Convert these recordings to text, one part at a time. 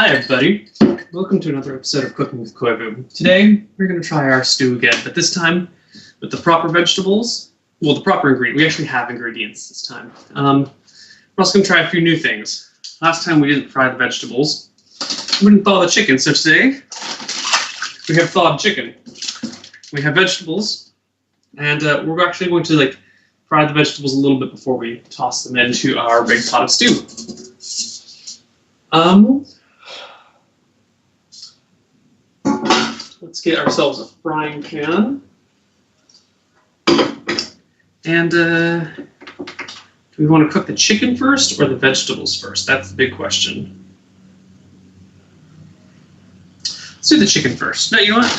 Hi everybody, welcome to another episode of Cooking with Koibu. Today we're going to try our stew again, but this time with the proper vegetables. Well, the proper ingredient. We actually have ingredients this time. We're also going to try a few new things. Last time we didn't fry the vegetables. We didn't thaw the chicken, so today we have thawed chicken. We have vegetables, and we're actually going to fry the vegetables a little bit before we toss them into our big pot of stew. Let's get ourselves a frying pan. And do we want to cook the chicken first or the vegetables first? That's the big question. Let's do the chicken first. No, you know what?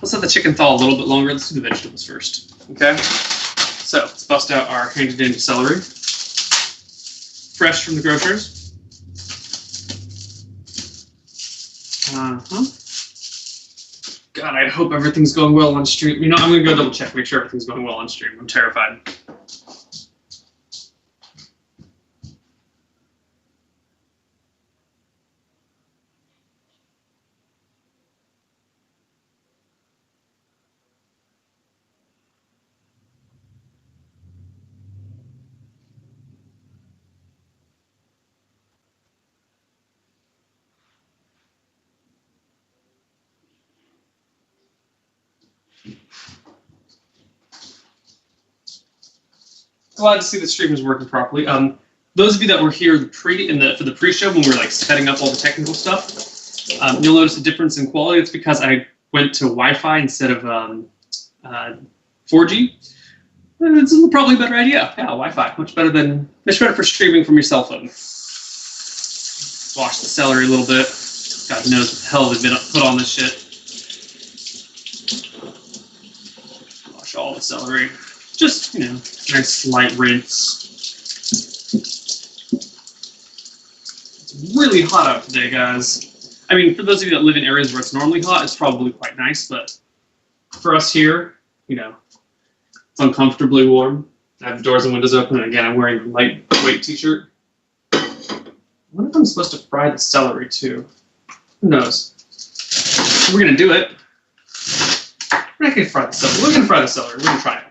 Let's let the chicken thaw a little bit longer. Let's do the vegetables first. Okay? So let's bust out our handy-dandy celery. Fresh from the grocers. God, I hope everything's going well on stream. You know, I'm going to go double check, make sure everything's going well on stream. I'm terrified. Glad to see the stream is working properly. Those of you that were here for the pre-show when we were setting up all the technical stuff, you'll notice a difference in quality. It's because I went to Wi-Fi instead of 4G. It's probably a better idea. Yeah, Wi-Fi, much better for streaming from your cell phone. Wash the celery a little bit. God knows what the hell they've been put on this shit. Wash all the celery. Just, nice light rinse. It's really hot out today, guys. I mean, for those of you that live in areas where it's normally hot, it's probably quite nice, but for us here, it's uncomfortably warm. I have the doors and windows open, and again, I'm wearing a lightweight t-shirt. I wonder if I'm supposed to fry the celery, too. Who knows? We're going to do it. We're not going to fry the celery. We're going to fry the celery. We're going to try it.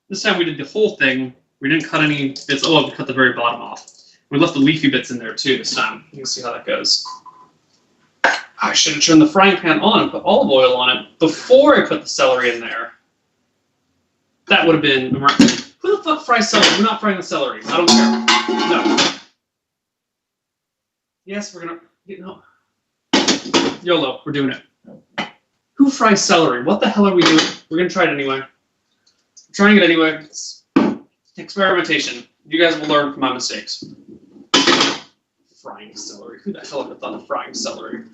This time we did the whole thing. We didn't cut any bits. Oh, we cut the very bottom off. We left the leafy bits in there too this time. You can see how that goes. I should have turned the frying pan on and put olive oil on it before I put the celery in there. That would have been... Who the fuck fries celery? We're not frying the celery. I don't care. No. Yes, we're gonna... No. YOLO, we're doing it. Who fries celery? What the hell are we doing? We're gonna try it anyway. We're trying it anyway. It's experimentation. You guys will learn from my mistakes. Frying celery. Who the hell ever thought of frying celery?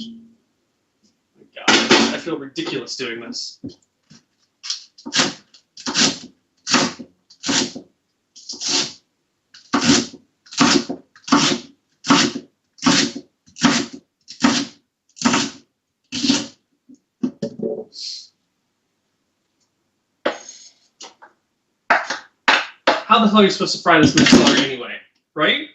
My God, I feel ridiculous doing this. How the hell are you supposed to fry this much celery anyway? Right?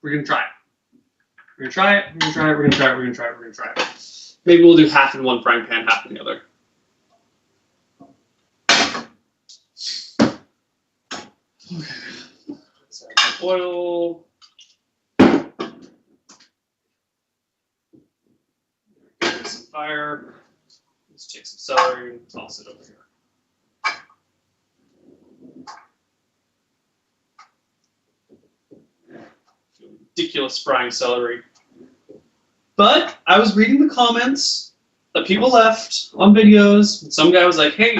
We're gonna try it. We're gonna try it, we're gonna try it, we're gonna try it, we're gonna try it, we're gonna try it. Maybe we'll do half in one frying pan, half in the other. Okay. Let's add some oil. Give it some fire. Let's take some celery and toss it over here. Ridiculous frying celery. But I was reading the comments that people left on videos, and some guy was like, hey,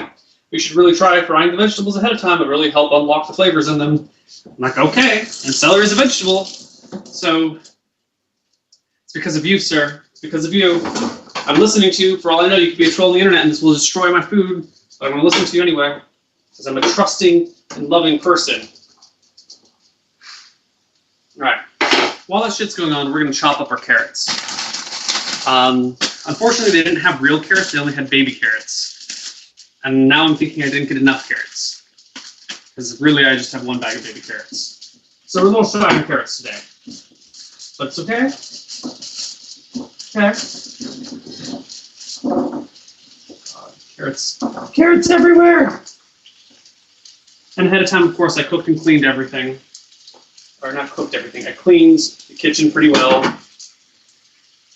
we should really try frying the vegetables ahead of time. It really help unlock the flavors in them. I'm like, okay, and celery is a vegetable. So it's because of you, sir. It's because of you. I'm listening to you. For all I know, you could be a troll on the internet, and this will destroy my food. But I'm going to listen to you anyway, because I'm a trusting and loving person. All right. While that shit's going on, we're going to chop up our carrots. Unfortunately, they didn't have real carrots. They only had baby carrots. And now I'm thinking I didn't get enough carrots. Because really, I just have one bag of baby carrots. So we're a little shy on carrots today. But it's okay. Okay. God, carrots. Carrots everywhere! And ahead of time, of course, I cooked and cleaned everything. Or not cooked everything. I cleaned the kitchen pretty well.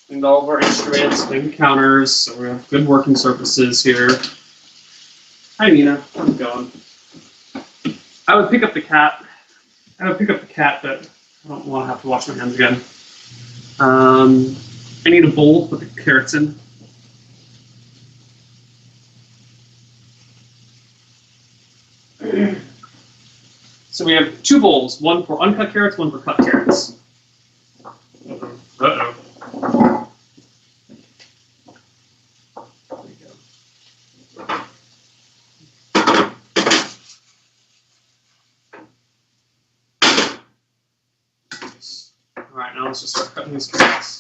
Cleaned all of our instruments, cleaned the counters, so we have good working surfaces here. Hi, Nina. How's it going? I would pick up the cat. But I don't want to have to wash my hands again. I need a bowl to put the carrots in. So we have two bowls, one for uncut carrots, one for cut carrots. Uh-oh. All right, now let's just start cutting these carrots.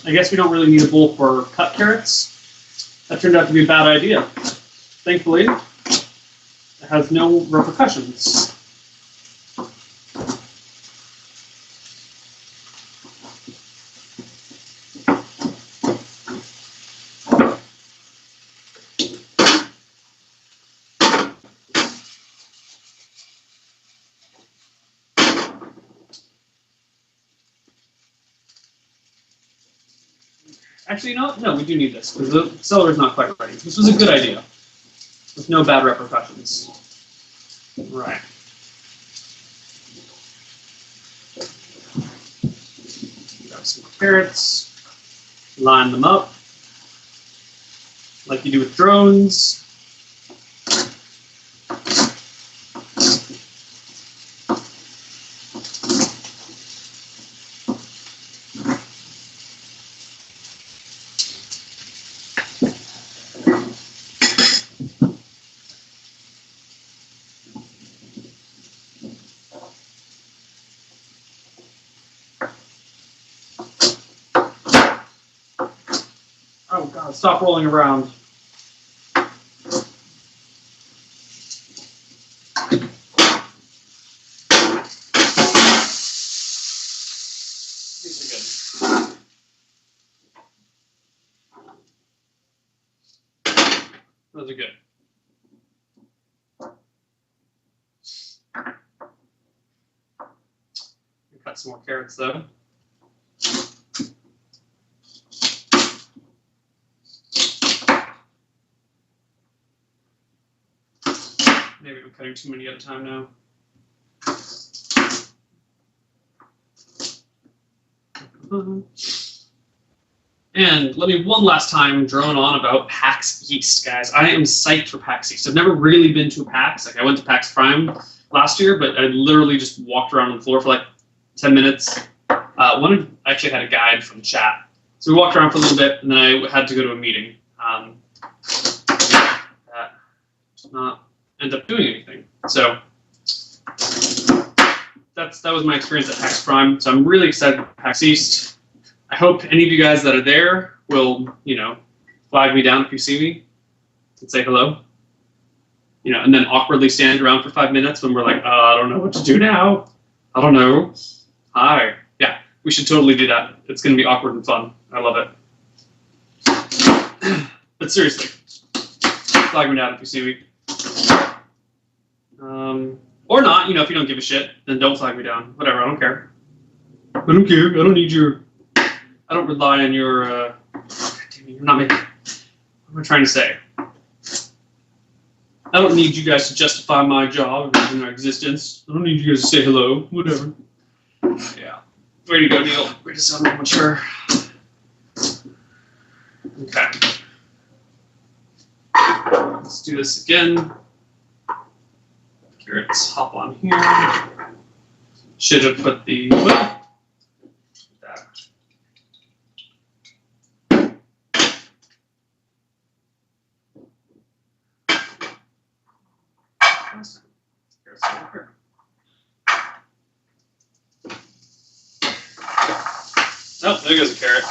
I guess we don't really need a bowl for cut carrots. That turned out to be a bad idea. Thankfully, it has no repercussions. Actually, you know what? No, we do need this, because the celery is not quite ready. This was a good idea, with no bad repercussions. Right. Grab some carrots, line them up, like you do with drones. Oh God, stop rolling around. These are good. Those are good. Cut some more carrots though. Maybe I'm cutting too many at a time now. And let me one last time drone on about PAX East, guys. I am psyched for PAX East. I've never really been to a PAX. Like I went to PAX Prime last year, but I literally just walked around on the floor for like 10 minutes. I actually had a guide from chat. So we walked around for a little bit, and then I had to go to a meeting. That did not end up doing anything. So that was my experience at PAX Prime. So I'm really excited for PAX East. I hope any of you guys that are there will, flag me down if you see me and say hello. And then awkwardly stand around for 5 minutes when we're like, I don't know what to do now. I don't know. Hi. Yeah, we should totally do that. It's going to be awkward and fun. I love it. But seriously, flag me down if you see me. Or not, you know, if you don't give a shit, then don't flag me down. Whatever, I don't care. I don't care. I don't need your. I don't rely on your. God damn it, you're not making. What am I trying to say? I don't need you guys to justify my job or my existence. I don't need you guys to say hello. Whatever. Yeah. Way to go, Neil. Way to sound more mature. Okay. Let's do this again. Let's hop on here. Should have put the. That. Oh, there goes a carrot.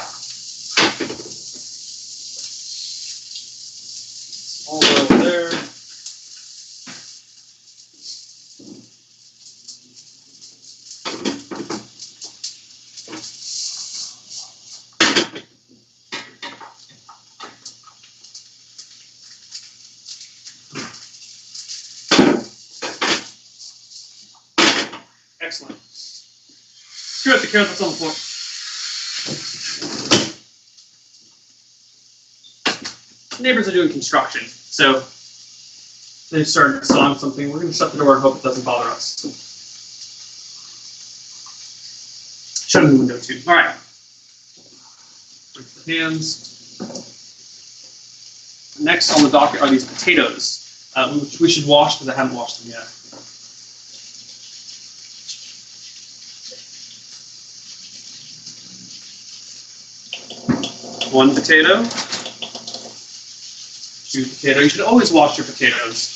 All over there. Excellent. Screw it, the carrot that's on the floor. Neighbors are doing construction, so they've started sawing something. We're going to shut the door and hope it doesn't bother us. Shut the window too. All right. Rinse the hands. Next on the docket are these potatoes, which we should wash because I haven't washed them yet. One potato. Two potato. You should always wash your potatoes.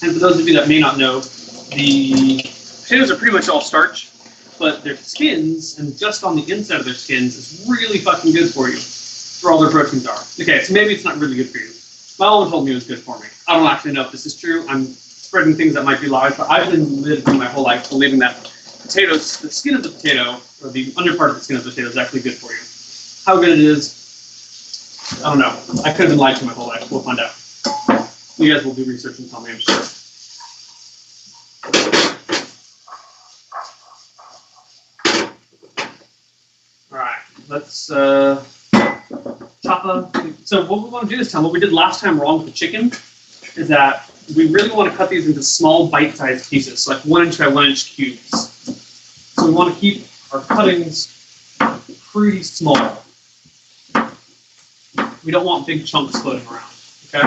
And for those of you that may not know, the potatoes are pretty much all starch, but their skins, and just on the inside of their skins, is really fucking good for you. Where all their proteins are. Okay, so maybe it's not really good for you. My mom told me it was good for me. I don't actually know if this is true. I'm spreading things that might be lies, but I've been living my whole life believing that potatoes, the skin of the potato, or the under part of the skin of the potato is actually good for you. How good it is, I don't know. I could have been lied to my whole life. We'll find out. You guys will do research and tell me, I'm sure. All right, let's chop up. So what we want to do this time, what we did last time wrong with the chicken, is that we really want to cut these into small bite-sized pieces, so like 1 inch by 1 inch cubes. So we want to keep our cuttings pretty small. We don't want big chunks floating around, okay?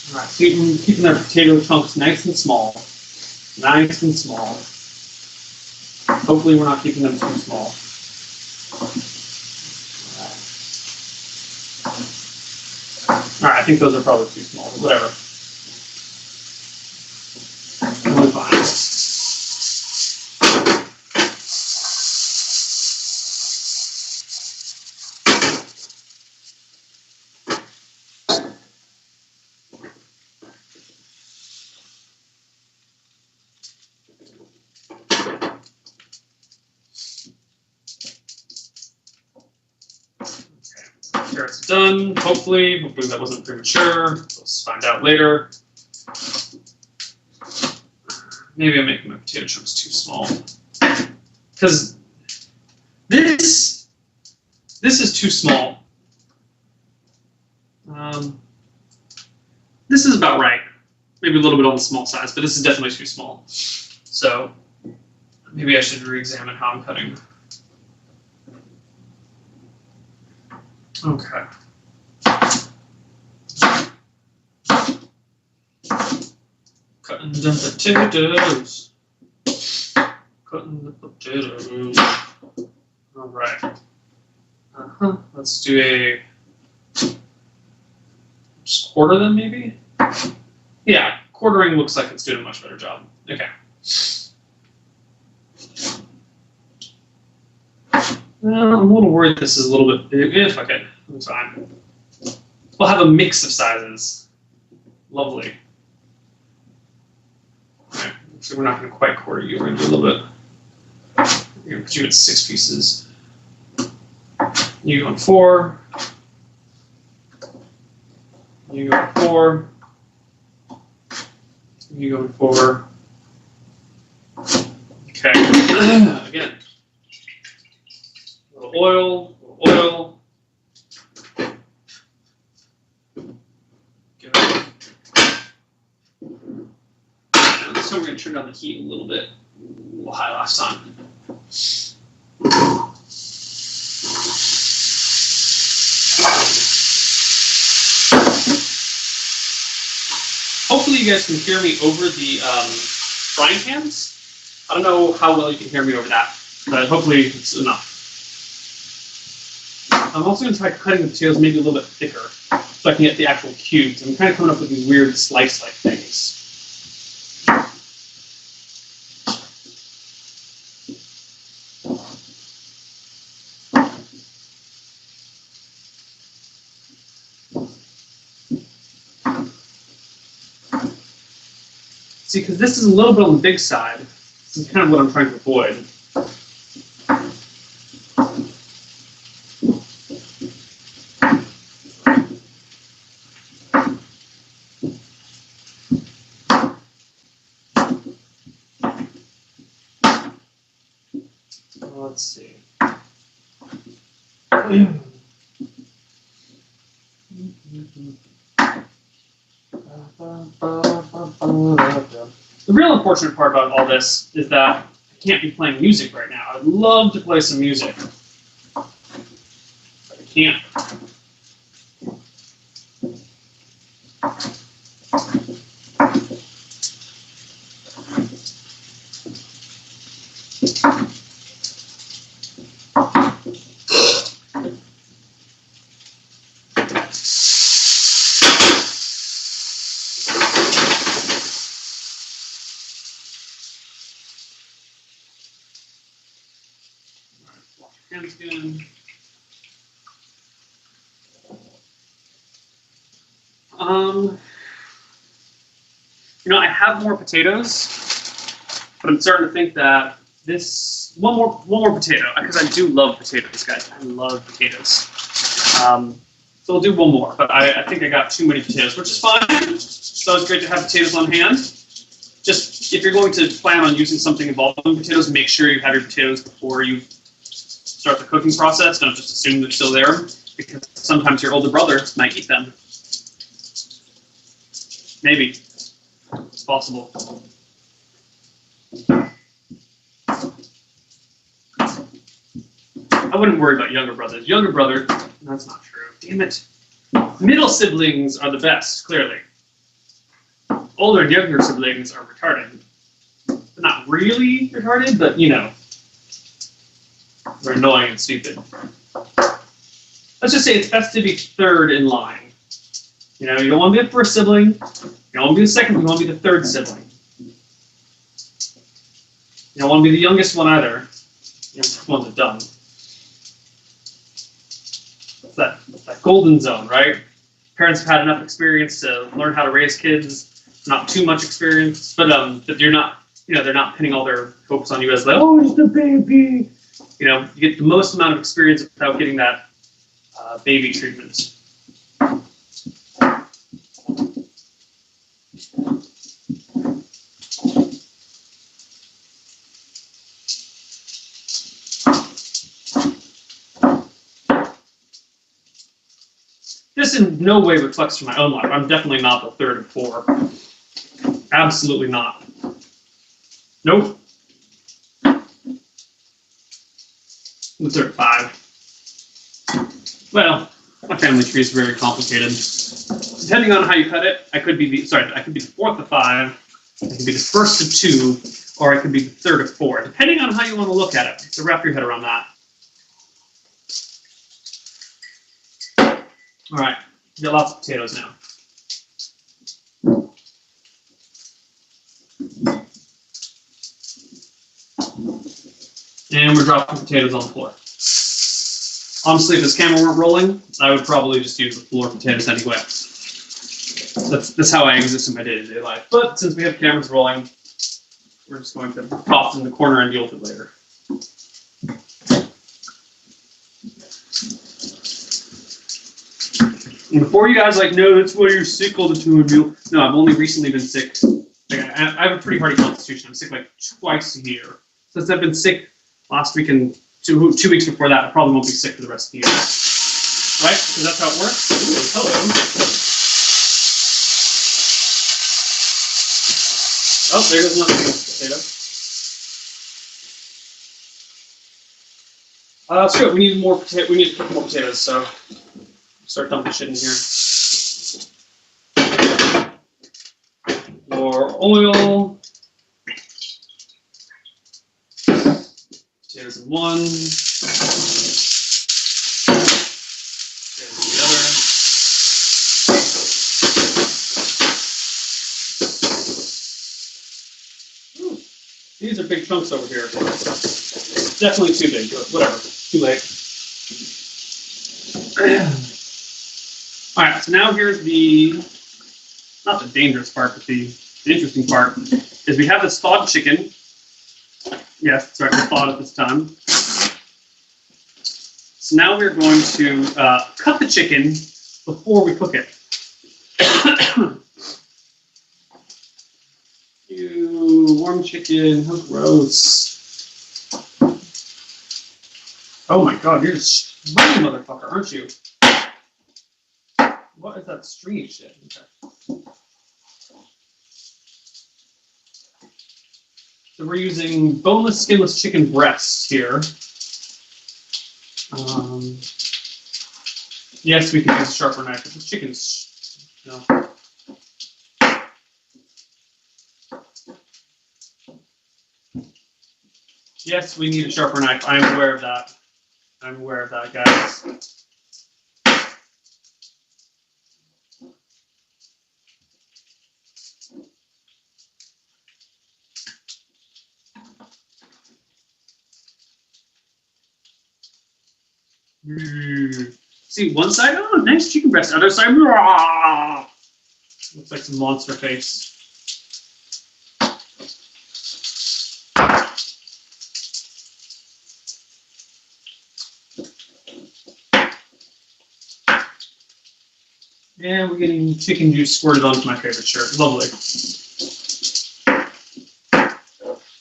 All right, keeping our potato chunks nice and small. Nice and small. Hopefully we're not keeping them too small. All right, I think those are probably too small, but whatever. Totally fine. Carrots done, hopefully. Hopefully that wasn't premature. Let's find out later. Maybe I'm making my potato chunks too small. Because this is too small. This is about right. Maybe a little bit on the small size, but this is definitely too small. So maybe I should re-examine how I'm cutting. Okay. Cutting the potatoes. Cutting the potatoes. All right. Let's do a just quarter them, maybe? Yeah, quartering looks like it's doing a much better job. Okay. Well, I'm a little worried this is a little bit big. If okay, that's fine. We'll have a mix of sizes. Lovely. All right, so we're not going to quite quarter you. We're going to do a little bit. We're going to put you at 6 pieces. You on 4. You go 4. You go 4. Okay. Again. A little oil. Oil. Good. And this time we're going to turn down the heat a little bit. A little high last time. Hopefully you guys can hear me over the frying pans. I don't know how well you can hear me over that, but hopefully it's enough. I'm also going to try cutting the potatoes maybe a little bit thicker so I can get the actual cubes. I'm kind of coming up with these weird slice-like things. See, because this is a little bit on the big side. This is kind of what I'm trying to avoid. Let's see. The real unfortunate part about all this is that I can't be playing music right now. I'd love to play some music, but I can't. Hands again. I have more potatoos, but I'm starting to think that this one more potato, because I do love potatoes, guys. I love potatoes. So we'll do one more, but I think I got too many potatoes, which is fine. It's always great to have potatoes on hand. Just if you're going to plan on using something involving potatoes, make sure you have your potatoes before you start the cooking process. Don't just assume they're still there, because sometimes your older brother might eat them. Maybe. It's possible. I wouldn't worry about younger brothers. Younger brother, that's not true. Damn it. Middle siblings are the best, clearly. Older and younger siblings are retarded. They're not really retarded, but they're annoying and stupid. Let's just say it's best to be third in line. You don't want to be the first sibling. You don't want to be the second. You want to be the third sibling. You don't want to be the youngest one either. Ones are dumb. It's that golden zone, right? Parents have had enough experience to learn how to raise kids. Not too much experience, but you're not. They're not pinning all their hopes on you as like, oh, it's the baby. You get the most amount of experience without getting that baby treatment. This in no way reflects from my own life. I'm definitely not the third of 4. Absolutely not. Nope. The third 5. Well, My family tree is very complicated. Depending on how you cut it, I could be the fourth of 5, I could be the first of 2, or I could be the third of 4, depending on how you want to look at it. So wrap your head around that. All right, you got lots of potatoes now. And we're dropping potatoes on the floor. Honestly, if this camera weren't rolling, I would probably just use the floor potatoes anyway. That's how I exist in my day-to-day life. But since we have cameras rolling, we're just going to toss in the corner and deal with it later. And before you guys no, that's why you're sick all the time. No, I've only recently been sick. I have a pretty hardy constitution. I'm sick twice a year. Since I've been sick last week and two weeks before that, I probably won't be sick for the rest of the year. Right? So that's how it works. Ooh, hello. Oh, there goes another potato. So we need more potato. We need to cook more potatoes. So start dumping shit in here. More oil. Potatoes in one. Potatoes in the other. Ooh, these are big chunks over here. Definitely too big, but whatever. Too late. All right, so now here's not the dangerous part, but the interesting part, is we have this thawed chicken. Yes, that's right, we're thawed at this time. So now we're going to cut the chicken before we cook it. Ew, warm chicken, how gross. Oh my god, you're just sweaty motherfucker, aren't you? What is that stringy shit? Okay. So we're using boneless, skinless chicken breasts here. Yes, we can use a sharper knife, but this chicken's, Yes, we need a sharper knife. I'm aware of that. I'm aware of that, guys. See, one side, oh, nice chicken breast. Other side, rah! Looks like some monster face. And we're getting chicken juice squirted onto my favorite shirt. Lovely.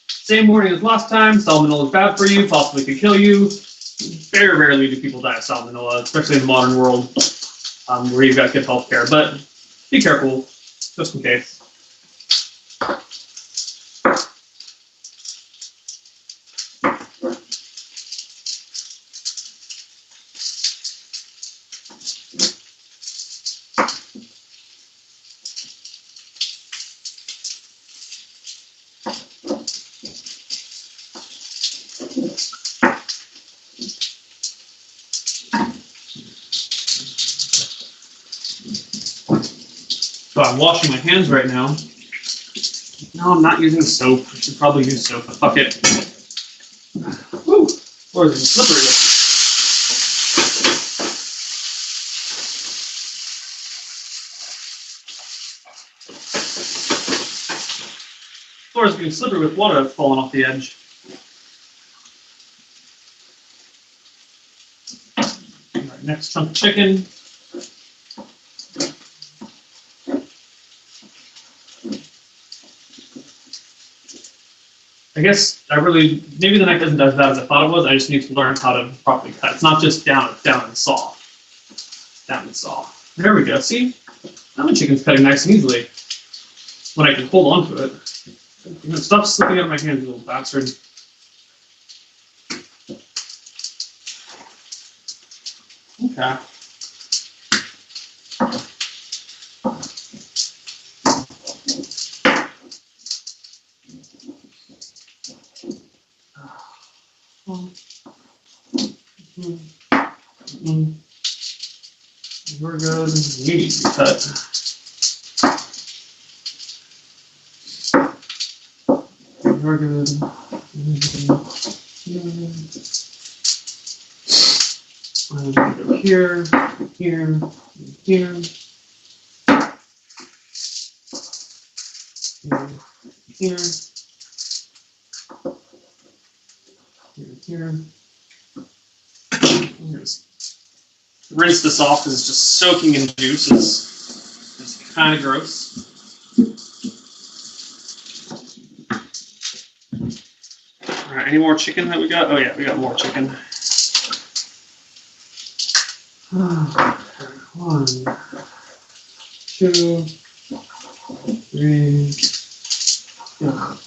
Same warning as last time. Salmonella is bad for you, possibly could kill you. Very rarely do people die of salmonella, especially in the modern world where you've got good health care. But be careful, just in case. So I'm washing my hands right now. No, I'm not using soap. I should probably use soap, but fuck it. Woo! Floor is slippery. Floor is getting slippery with water that's falling off the edge. All right, next chunk of chicken. I guess maybe the knife isn't as bad as I thought it was. I just need to learn how to properly cut. It's not just down, it's down and saw. Down and saw. There we go. See? Now my chicken's cutting nice and easily. When I can hold on to it. Stop slipping out of my hand, you little bastard. Okay. We're good. You need to be cut. We're good. I'm gonna go here, here, here, here, here. Rinse this off because it's just soaking in juice. It's kind of gross. All right, any more chicken that we got? Oh yeah, we got more chicken. 1, 2, 3. Ugh.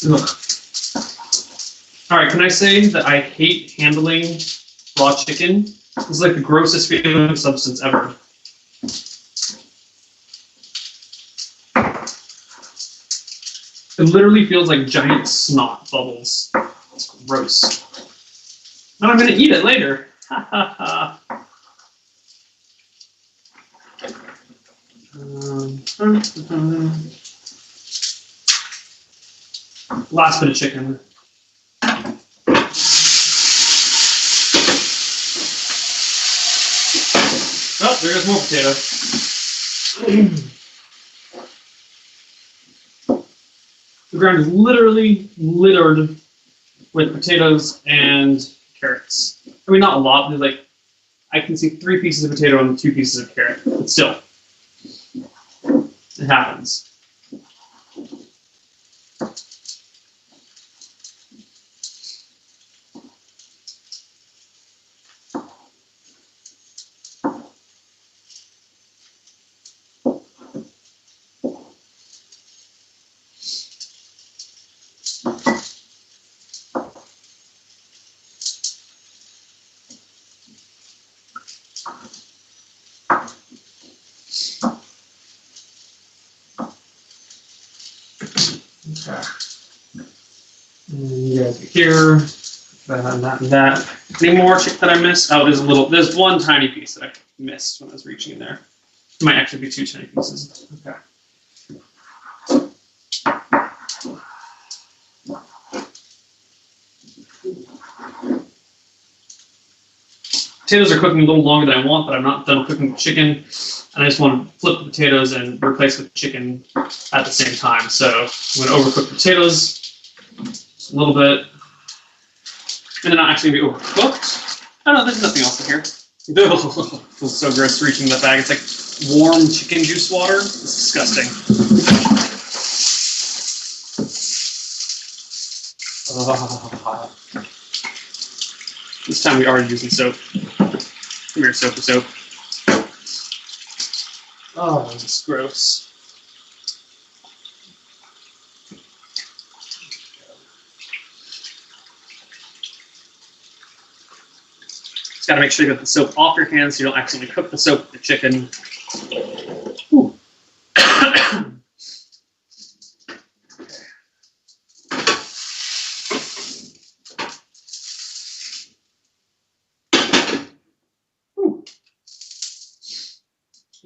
Ugh. All right, can I say that I hate handling raw chicken? It's like the grossest feeling substance ever. It literally feels like giant snot bubbles. It's gross. And I'm gonna eat it later. Ha ha ha. Last bit of chicken. Oh, there goes more potato. The ground is literally littered with potatoes and carrots. I mean, not a lot. There's like, I can see 3 pieces of potato and 2 pieces of carrot, but still, it happens. Okay. And you guys are here. That and that. Any more chick that I missed? Oh, there's one tiny piece that I missed when I was reaching in there. It might actually be 2 tiny pieces. Okay. Potatoes are cooking a little longer than I want, but I'm not done cooking the chicken. And I just want to flip the potatoes and replace with chicken at the same time. So I'm going to overcook the potatoes just a little bit. And they're not actually going to be overcooked. Oh no, there's nothing else in here. It feels so gross reaching the bag. It's like warm chicken juice water. It's disgusting. Oh. This time we are using soap. Come here, soapy soap. Oh, it's gross. Just gotta make sure you get the soap off your hands so you don't accidentally cook the soap with the chicken. Ooh.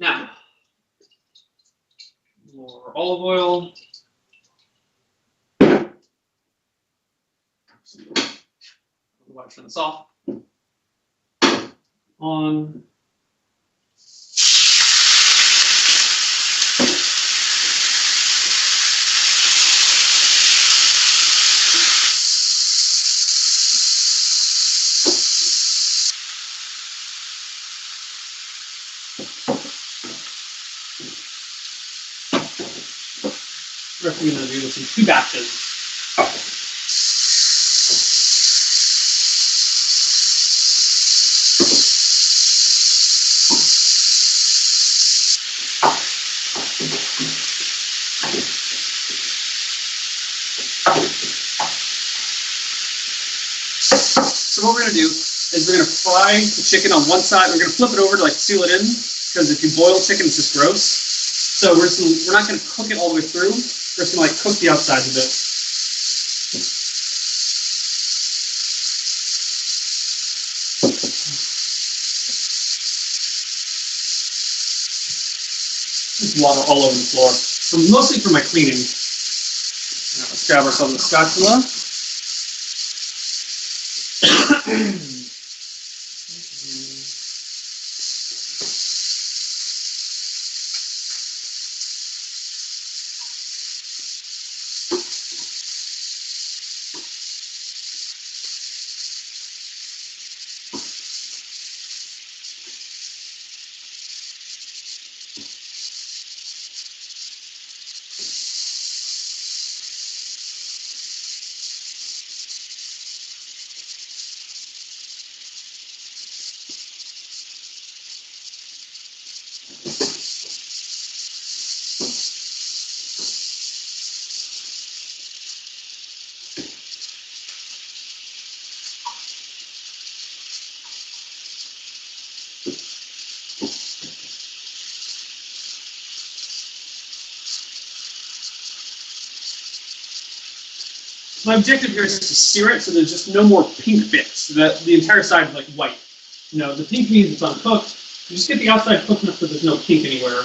Now, more olive oil. Watch this off. On. We're going to do this in 2 batches. So what we're going to do is we're going to fry the chicken on one side. We're going to flip it over to like seal it in, because if you boil chicken, it's just gross. So we're not going to cook it all the way through. We're just going to like cook the outsides a bit. There's water all over the floor. So mostly for my cleaning. Now let's grab ourselves a spatula. My objective here is to sear it so there's just no more pink bits. The entire side is like white. You know, the pink means it's uncooked. You just get the outside cooked enough so there's no pink anywhere.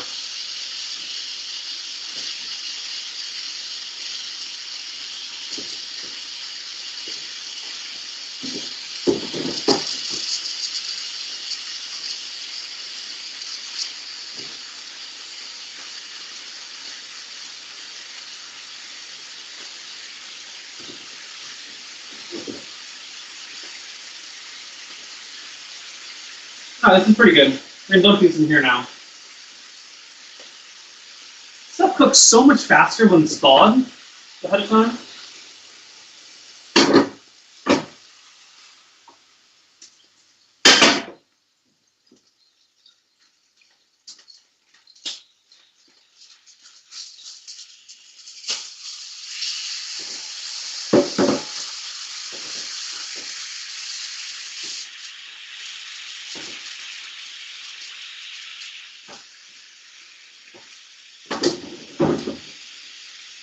Oh, this is pretty good. We're gonna dump these in here now. Stuff cooks so much faster when it's thawed ahead of time.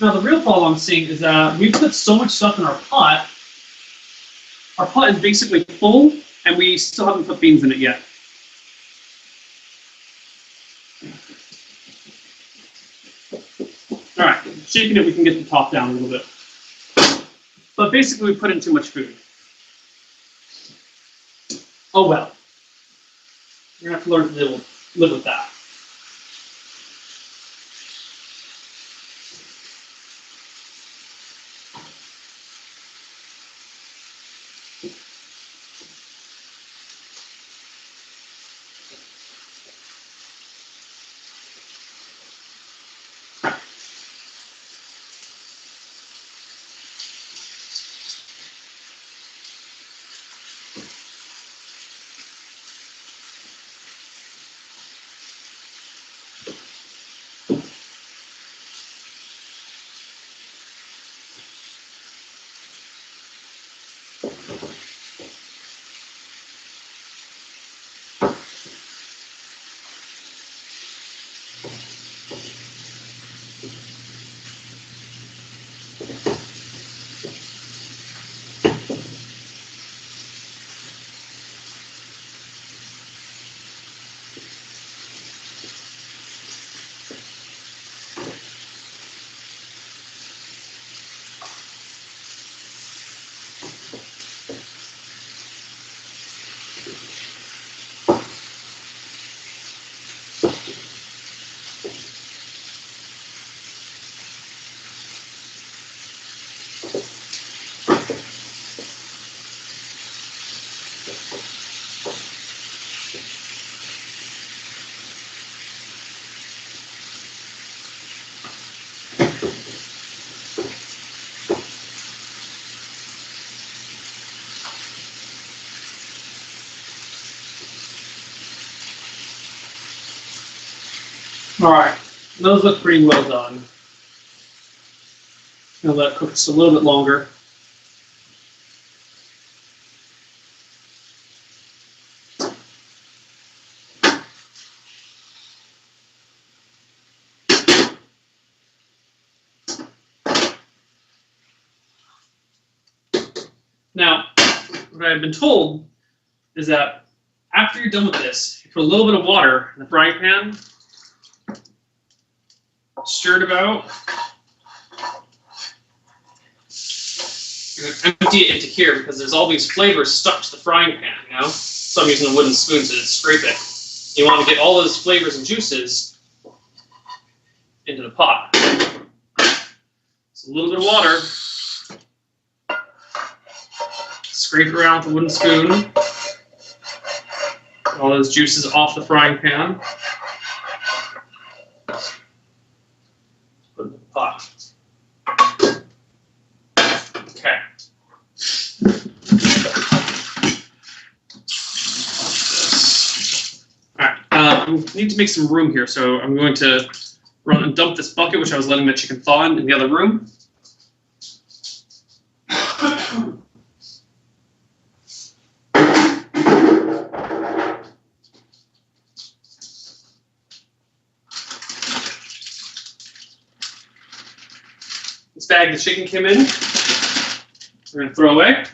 Now the real problem I'm seeing is that we put so much stuff in our pot is basically full, and we still haven't put beans in it yet. All right, shaking it, we can get the top down a little bit. But basically we put in too much food. Oh well. You're gonna have to learn to live with that. All right, those look pretty well done. Gonna let it cook just a little bit longer. what I've been told is that after you're done with this, you put a little bit of water in the frying pan, stir it about, you're going to empty it into here because there's all these flavors stuck to the frying pan, you know? So I'm using a wooden spoon to scrape it. You want to get all those flavors and juices into the pot. So a little bit of water. Scrape it around with a wooden spoon. All those juices off the frying pan. Put it in the pot. Okay. Alright, I need to make some room here, so I'm going to run and dump this bucket, which I was letting the chicken thaw in the other room. This bag the chicken came in, we're going to throw away.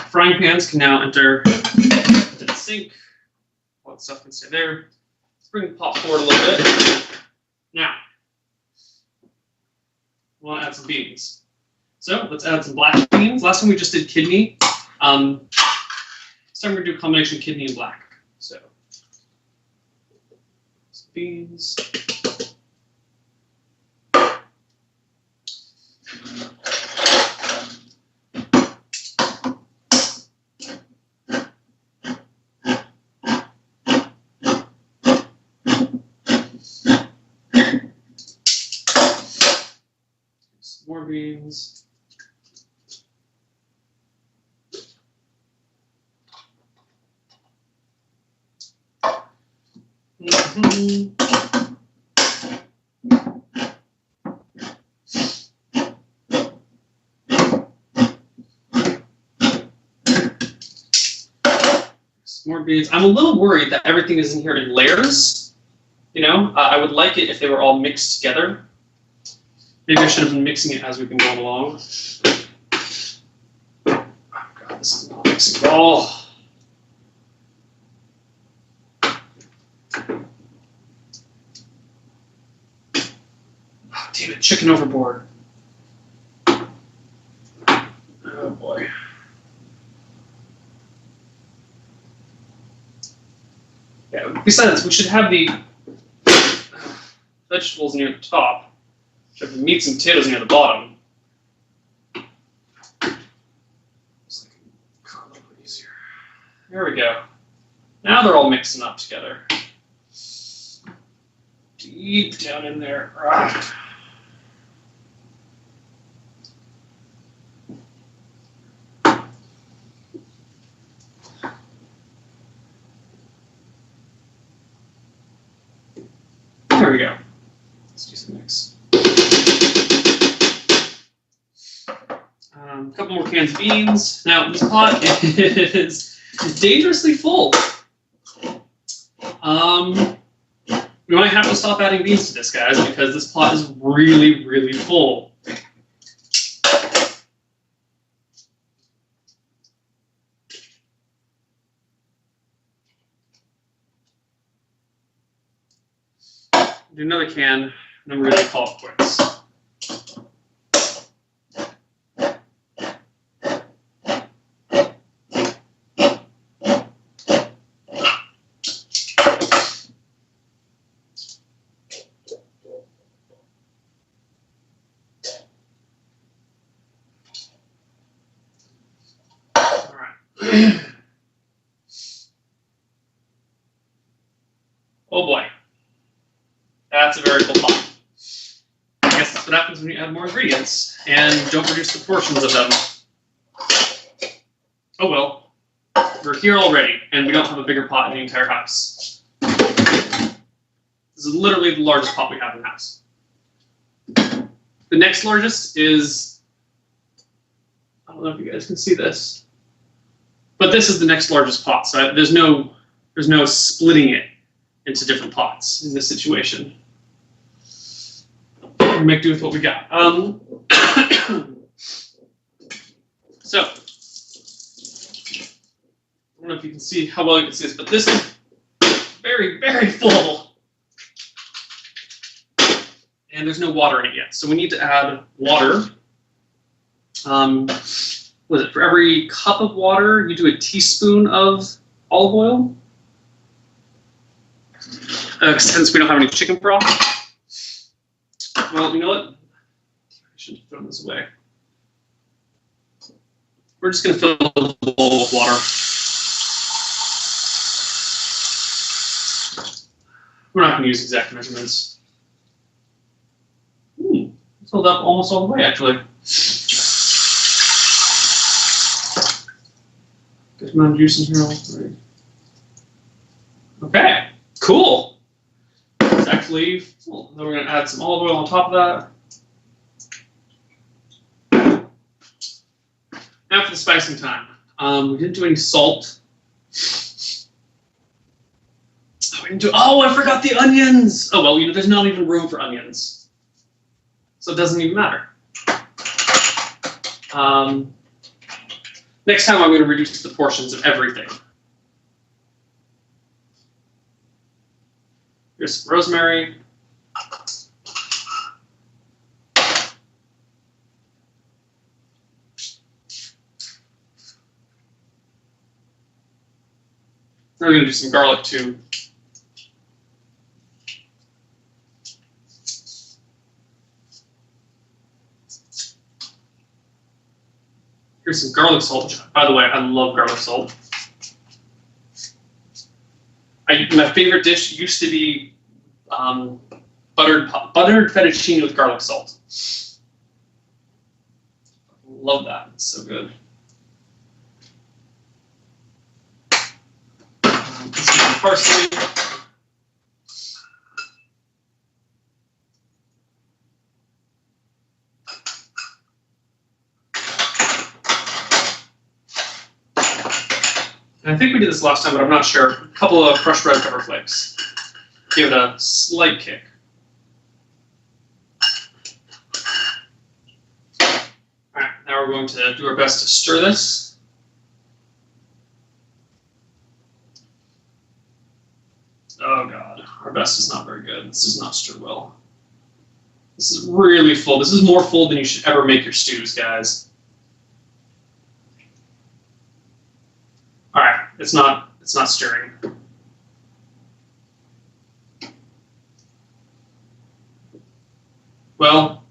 Frying pans can now enter into the sink. All that stuff can stay there. Let's bring the pot forward a little bit. Now, we want to add some beans. So let's add some black beans. Last time we just did kidney. This time we're going to do a combination of kidney and black. So, some beans. More beans. More beans. I'm a little worried that everything is in here in layers. You know, I would like it if they were all mixed together. Maybe I should have been mixing it as we've been going along. Oh God, this is not mixing at all. Oh, damn it, chicken overboard. Oh boy. Yeah, besides, we should have the vegetables near the top. Should have the meats and potatoes near the bottom. Just like a little bit easier. There we go. Now they're all mixing up together. Deep down in there. Ah. There we go. Let's do some mix. A couple more cans of beans. Now, this pot is dangerously full. We might have to stop adding beans to this, guys, because this pot is really, really full. Do another can, and then we're going to call it quits. Oh boy, that's a very full pot. I guess that's what happens when you add more ingredients and don't reduce the portions of them. Oh well, we're here already and we don't have a bigger pot in the entire house. This is literally the largest pot we have in the house. The next largest is, I don't know if you guys can see this, but this is the next largest pot, so there's no splitting it into different pots in this situation. We'll make do with what we got. So, I don't know if you can see how well you can see this, but this is very, very full. And there's no water in it yet. So we need to add water. What is it? For every cup of water, you do a teaspoon of olive oil. Since we don't have any chicken broth. Well, you know what? I should have thrown this away. We're just going to fill the bowl with water. We're not going to use exact measurements. Filled up almost all the way, actually. Good amount of juice in here already. Okay, cool. It's actually, well, then we're going to add some olive oil on top of that. Now for the spicing time. We didn't do any salt. Oh, I forgot the onions. Oh, well, you know, there's not even room for onions. So it doesn't even matter. Next time I'm going to reduce the portions of everything. Here's some rosemary. We're going to do some garlic too. Here's some garlic salt. By the way, I love garlic salt. My favorite dish used to be buttered fettuccine with garlic salt. Love that. It's so good. Some parsley. And I think we did this last time, but I'm not sure. A couple of crushed red pepper flakes. Give it a slight kick. All right, now we're going to do our best to stir this. Oh God, our best is not very good. This does not stir well. This is really full. This is more full than you should ever make your stews, guys. All right, it's not stirring. Well,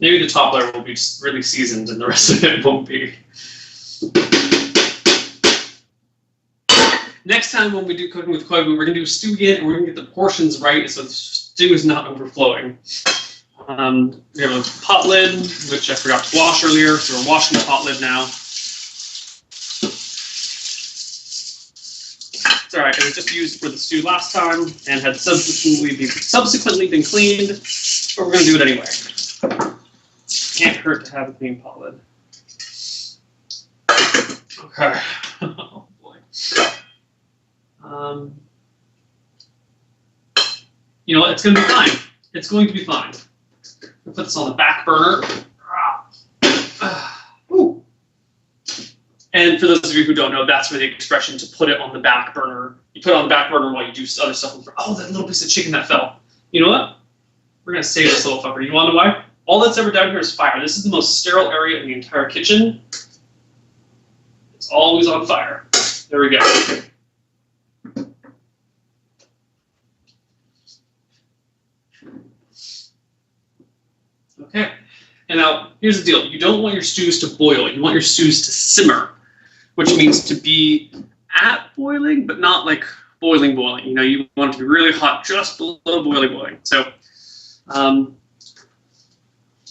maybe the top layer will be really seasoned and the rest of it won't be. Next time when we do cooking with Koibu, we're going to do a stew again, and we're going to get the portions right so the stew is not overflowing. We have a pot lid, which I forgot to wash earlier, so we're washing the pot lid now. It's all right, it was just used for the stew last time and had subsequently been cleaned, but we're going to do it anyway. Can't hurt to have a clean pot lid. Okay. Oh boy. You know what? It's going to be fine. It's going to be fine. I'll put this on the back burner. Ooh. And for those of you who don't know, that's where the expression to put it on the back burner. You put it on the back burner while you do other stuff. Oh, that little piece of chicken that fell. You know what? We're going to save this little fucker. You want to know why? All that's ever down here is fire. This is the most sterile area in the entire kitchen. It's always on fire. There we go. Okay. And now, here's the deal. You don't want your stews to boil. You want your stews to simmer, which means to be at boiling, but not like boiling. You know, you want it to be really hot, just below boiling. So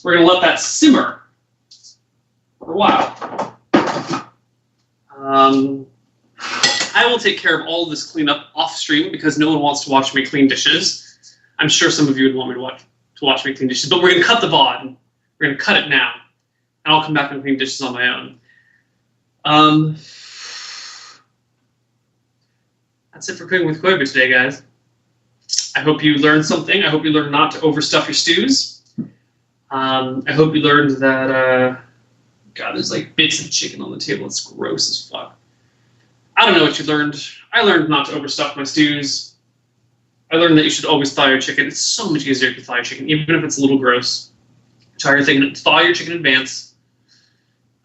we're going to let that simmer for a while. I will take care of all of this cleanup off stream because no one wants to watch me clean dishes. I'm sure some of you would want me to watch me clean dishes, but we're going to cut the VOD. We're going to cut it now, and I'll come back and clean dishes on my own. That's it for cooking with Koibu today, guys. I hope you learned something. I hope you learned not to overstuff your stews. I hope you learned that, God, there's like bits of chicken on the table. It's gross as fuck. I don't know what you learned. I learned not to overstuff my stews. I learned that you should always thaw your chicken. It's so much easier to thaw your chicken, even if it's a little gross. Try your thing, thaw your chicken in advance.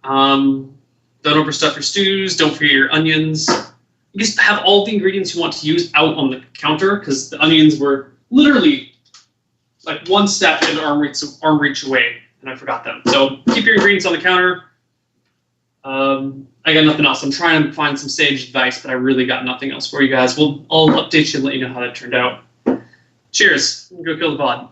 Don't overstuff your stews. Don't forget your onions. You just have all the ingredients you want to use out on the counter, because the onions were literally like one step in arm reach away, and I forgot them. So keep your ingredients on the counter. I got nothing else. I'm trying to find some sage advice, but I really got nothing else for you guys. I'll update you and let you know how that turned out. Cheers. Go kill the pod.